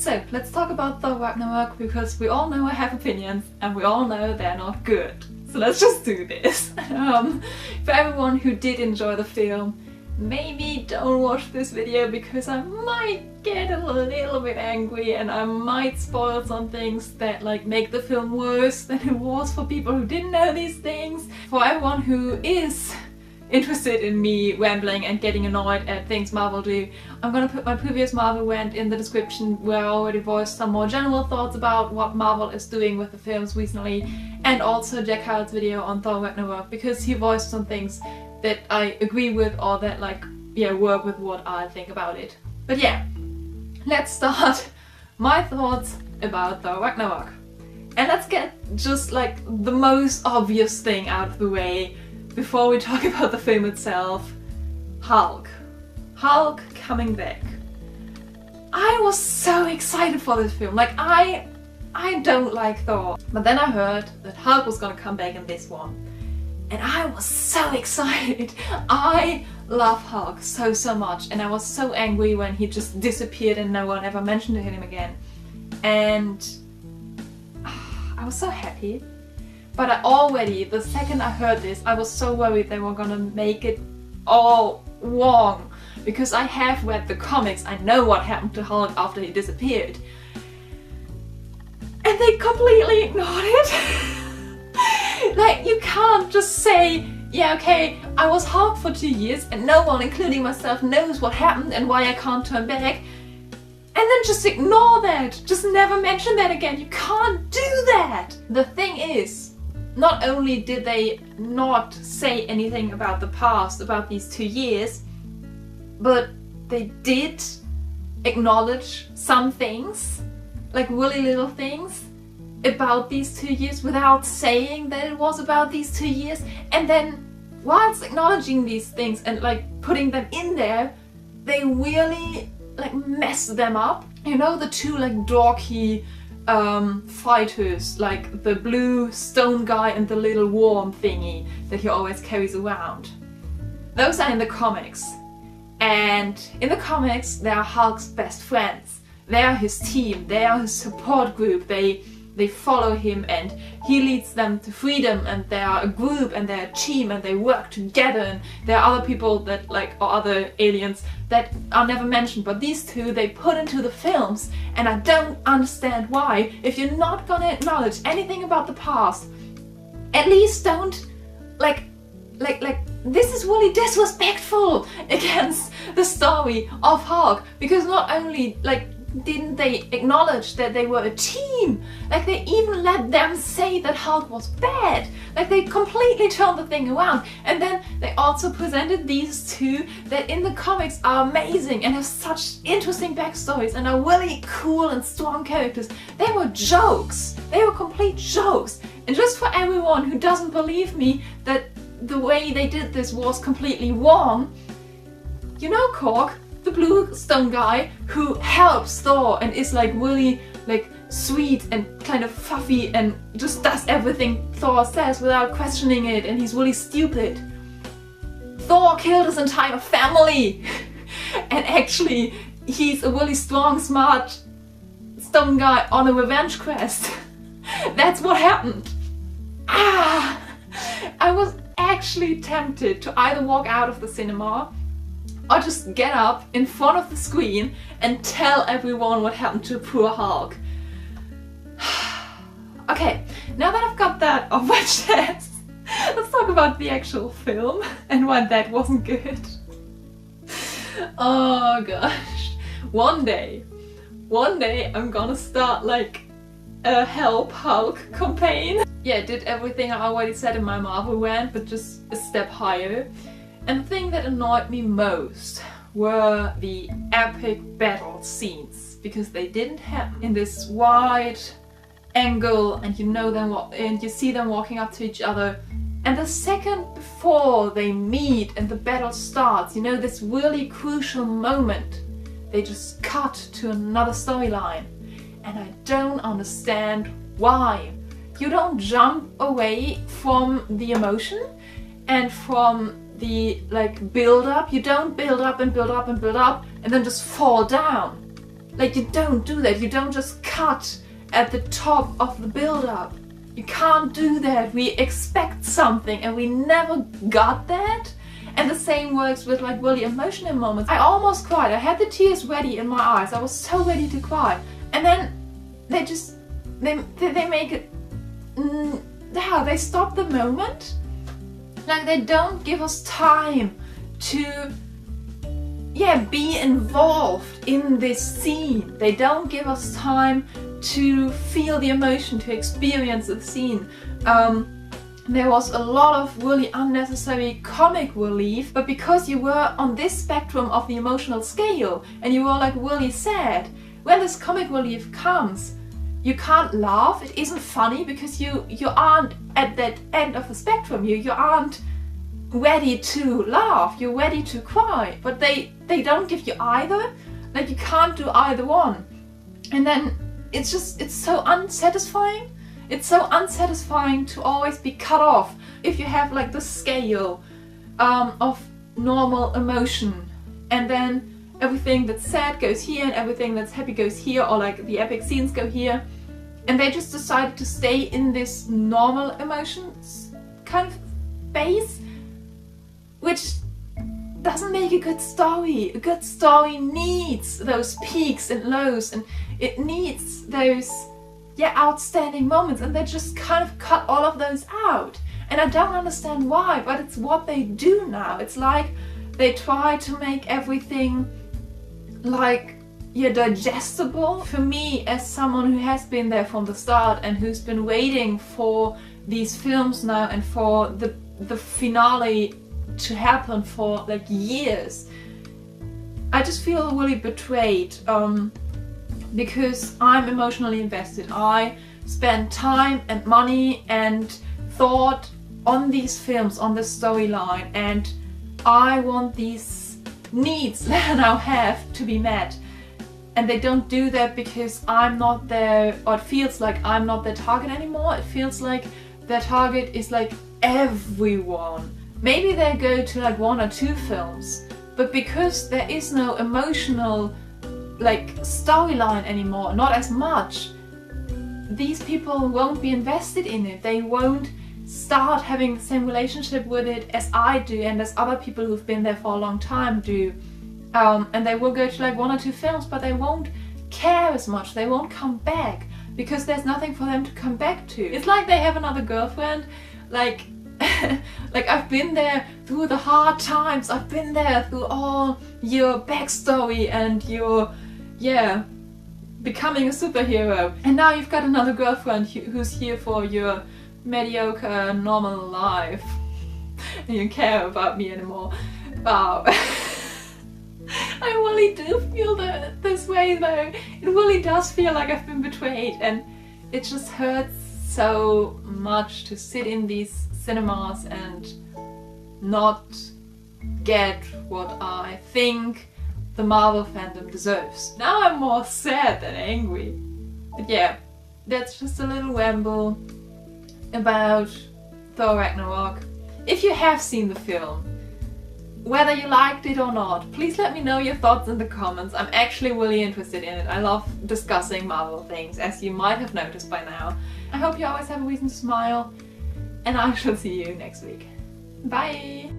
So let's talk about Thor Ragnarok, because we all know I have opinions and we all know they're not good. So let's just do this. For everyone who did enjoy the film, maybe don't watch this video because I might get a little bit angry and I might spoil some things that like make the film worse than it was for people who didn't know these things. For everyone who is interested in me rambling and getting annoyed at things Marvel do, I'm gonna put my previous Marvel rant in the description where I already voiced some more general thoughts about what Marvel is doing with the films recently, and also Jack Howard's video on Thor Ragnarok, because he voiced some things that I agree with or that like, yeah, work with what I think about it. But yeah, let's start my thoughts about Thor Ragnarok. And let's get just like the most obvious thing out of the way before we talk about the film itself. Hulk. Hulk coming back. I was so excited for this film. Like I don't like Thor, but then I heard that Hulk was gonna come back in this one. And I was so excited. I love Hulk so much, and I was so angry when he just disappeared and no one ever mentioned him again. And I was so happy. But I already, the second I heard this, I was so worried they were gonna make it all wrong. Because I have read the comics, I know what happened to Hulk after he disappeared. And they completely ignored it. Like, you can't just say, yeah, okay, I was Hulk for 2 years and no one, including myself, knows what happened and why I can't turn back. And then just ignore that. Just never mention that again. You can't do that. The thing is, not only did they not say anything about the past, about these 2 years, but they did acknowledge some things, like really little things, about these 2 years without saying that it was about these 2 years. And then whilst acknowledging these things and like putting them in there, they really like mess them up. You know, the two like dorky fighters, like the blue stone guy and the little worm thingy that he always carries around. Those are in the comics. And in the comics, they are Hulk's best friends. They are his team, they are his support group, they follow him and he leads them to freedom, and they are a group and they're a team and they work together, and there are other people that like, or other aliens that are never mentioned, but these two they put into the films, and I don't understand why. If you're not gonna acknowledge anything about the past, at least don't like this is really disrespectful against the story of Hulk, because not only like didn't they acknowledge that they were a team, like they even let them say that Hulk was bad, like they completely turned the thing around. And then they also presented these two that in the comics are amazing and have such interesting backstories and are really cool and strong characters. They were jokes, they were complete jokes. And just for everyone who doesn't believe me that the way they did this was completely wrong, you know Korg, the blue stone guy who helps Thor and is like really like sweet and kind of fluffy and just does everything Thor says without questioning it, and he's really stupid. Thor killed his entire family and actually he's a really strong, smart stone guy on a revenge quest. That's what happened. I was actually tempted to either walk out of the cinema or just get up in front of the screen and tell everyone what happened to poor Hulk. Okay, now that I've got that off my chest, let's talk about the actual film and why that wasn't good. Oh gosh. One day I'm gonna start like a Help Hulk campaign. Yeah, did everything I already said in my Marvel rant, but just a step higher. And the thing that annoyed me most were the epic battle scenes, because they didn't happen in this wide angle and you know them and you see them walking up to each other. And the second before they meet and the battle starts, you know, this really crucial moment, they just cut to another storyline. And I don't understand why. You don't jump away from the emotion and from the like build up. You don't build up and build up and build up and then just fall down. Like, you don't do that. You don't just cut at the top of the build-up. You can't do that. We expect something and we never got that. And the same works with like really emotional moments. I almost cried. I had the tears ready in my eyes. I was so ready to cry. And then they just, they make it, they stop the moment. Like, they don't give us time to be involved in this scene. They don't give us time to feel the emotion, to experience the scene. There was a lot of really unnecessary comic relief, but because you were on this spectrum of the emotional scale and you were like really sad, when this comic relief comes, you can't laugh. It isn't funny because you aren't at that end of the spectrum. You aren't ready to laugh, you're ready to cry, but they don't give you either. Like, you can't do either one. And then it's so unsatisfying. It's so unsatisfying to always be cut off. If you have like the scale of normal emotion, and then everything that's sad goes here and everything that's happy goes here, or like the epic scenes go here, and they just decided to stay in this normal emotions kind of base, which doesn't make a good story. A good story needs those peaks and lows, and it needs those outstanding moments, and they just kind of cut all of those out. And I don't understand why, but it's what they do now. It's like they try to make everything like digestible. For me, as someone who has been there from the start and who's been waiting for these films now and for the finale to happen for like years, I just feel really betrayed, because I'm emotionally invested. I spent time and money and thought on these films, on this storyline, and I want these needs that I now have to be met. And they don't do that because I'm not there, or it feels like I'm not their target anymore. It feels like their target is like everyone. Maybe they go to like 1 or 2 films, but because there is no emotional like storyline anymore, not as much, these people won't be invested in it. They won't start having the same relationship with it as I do and as other people who've been there for a long time do. And they will go to like 1 or 2 films, but they won't care as much. They won't come back because there's nothing for them to come back to. It's like they have another girlfriend. Like like, I've been there through the hard times. I've been there through all your backstory and your becoming a superhero, and now you've got another girlfriend who's here for your mediocre normal life and you care about me anymore. Wow. I really do feel this way though. It really does feel like I've been betrayed, and it just hurts so much to sit in these cinemas and not get what I think the Marvel fandom deserves. Now I'm more sad than angry. But yeah, that's just a little ramble about Thor Ragnarok. If you have seen the film, whether you liked it or not, please let me know your thoughts in the comments. I'm actually really interested in it. I love discussing Marvel things, as you might have noticed by now. I hope you always have a reason to smile, and I shall see you next week. Bye!